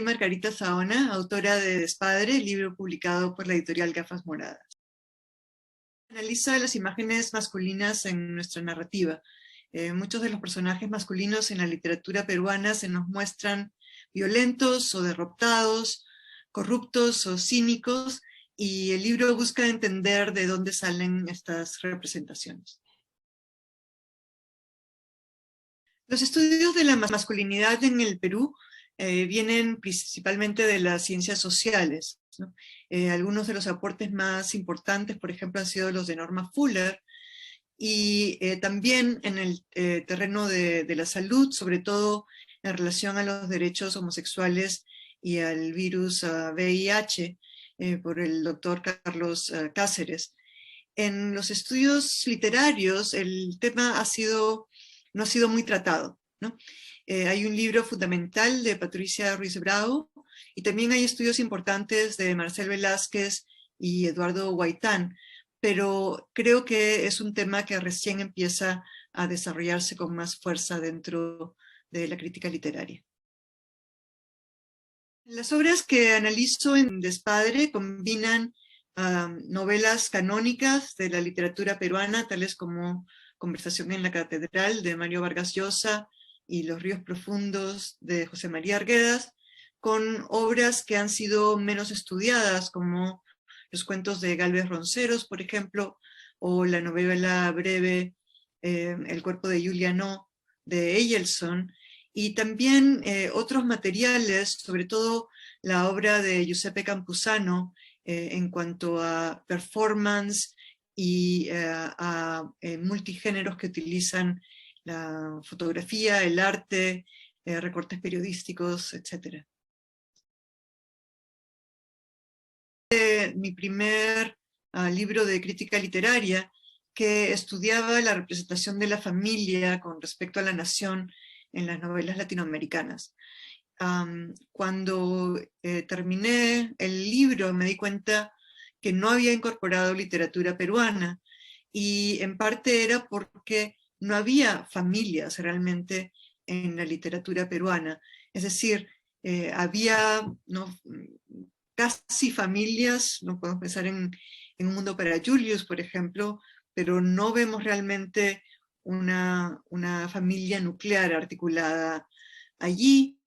Margarita Saona, autora de Despadre, libro publicado por la editorial Gafas Moradas. Analiza las imágenes masculinas en nuestra narrativa. Muchos de los personajes masculinos en la literatura peruana se nos muestran violentos o derrotados, corruptos o cínicos, y el libro busca entender de dónde salen estas representaciones. Los estudios de la masculinidad en el Perú vienen principalmente de las ciencias sociales, ¿no? Algunos de los aportes más importantes, por ejemplo, han sido los de Norma Fuller, y también en el terreno de la salud, sobre todo en relación a los derechos homosexuales y al virus VIH, por el doctor Carlos Cáceres. En los estudios literarios el tema no ha sido muy tratado, ¿no? Hay un libro fundamental de Patricia Ruiz Bravo, y también hay estudios importantes de Marcel Velázquez y Eduardo Huaytán, pero creo que es un tema que recién empieza a desarrollarse con más fuerza dentro de la crítica literaria. Las obras que analizo en Despadre combinan novelas canónicas de la literatura peruana, tales como Conversación en la Catedral, de Mario Vargas Llosa, y Los ríos profundos, de José María Arguedas, con obras que han sido menos estudiadas, como los cuentos de Gálvez Ronceros, por ejemplo, o la novela breve El cuerpo de Julia No, de Eyelson, y también otros materiales, sobre todo la obra de Giuseppe Campuzano, en cuanto a performance y a multigéneros que utilizan la fotografía, el arte, recortes periodísticos, etc. Mi primer libro de crítica literaria, que estudiaba la representación de la familia con respecto a la nación en las novelas latinoamericanas. Cuando terminé el libro me di cuenta que no había incorporado literatura peruana, y en parte era porque no había familias realmente en la literatura peruana. Es decir, había, ¿no?, casi familias, no podemos pensar en Un mundo para Julius, por ejemplo, pero no vemos realmente una familia nuclear articulada allí.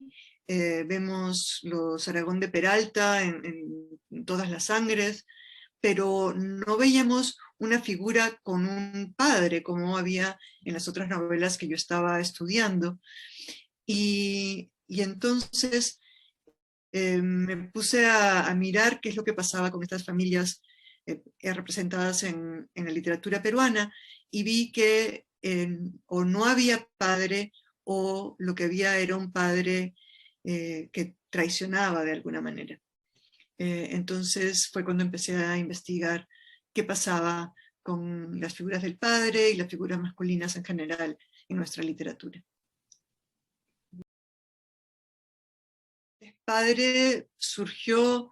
Vemos los Aragón de Peralta en Todas las Sangres, pero no veíamos una figura con un padre como había en las otras novelas que yo estaba estudiando. Y entonces me puse a mirar qué es lo que pasaba con estas familias representadas en la literatura peruana, y vi que o no había padre, o lo que había era un padre que traicionaba de alguna manera. Entonces fue cuando empecé a investigar qué pasaba con las figuras del padre y las figuras masculinas en general en nuestra literatura. Despadre surgió,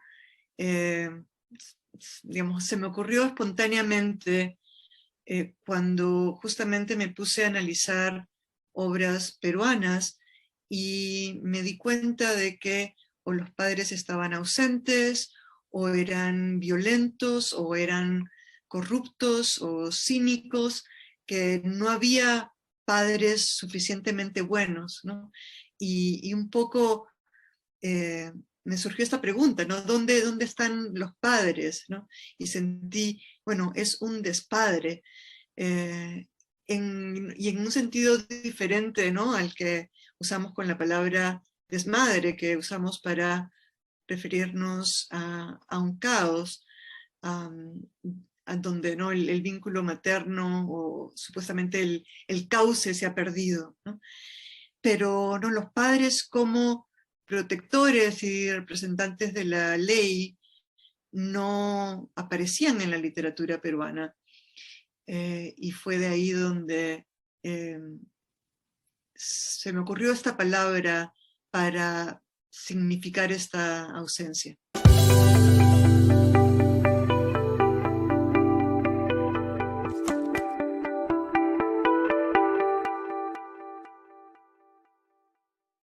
digamos, se me ocurrió espontáneamente cuando justamente me puse a analizar obras peruanas, y me di cuenta de que o los padres estaban ausentes, o eran violentos, o eran corruptos, o cínicos, que no había padres suficientemente buenos, ¿no? Y un poco me surgió esta pregunta, ¿no? ¿Dónde están los padres, ¿no? Y sentí, bueno, es un despadre, y en un sentido diferente, ¿no?, al que usamos con la palabra desmadre, que usamos para referirnos a un caos, a donde, ¿no?, el vínculo materno o supuestamente el cauce se ha perdido, ¿no? Pero no, los padres como protectores y representantes de la ley no aparecían en la literatura peruana, y fue de ahí donde se me ocurrió esta palabra para significar esta ausencia.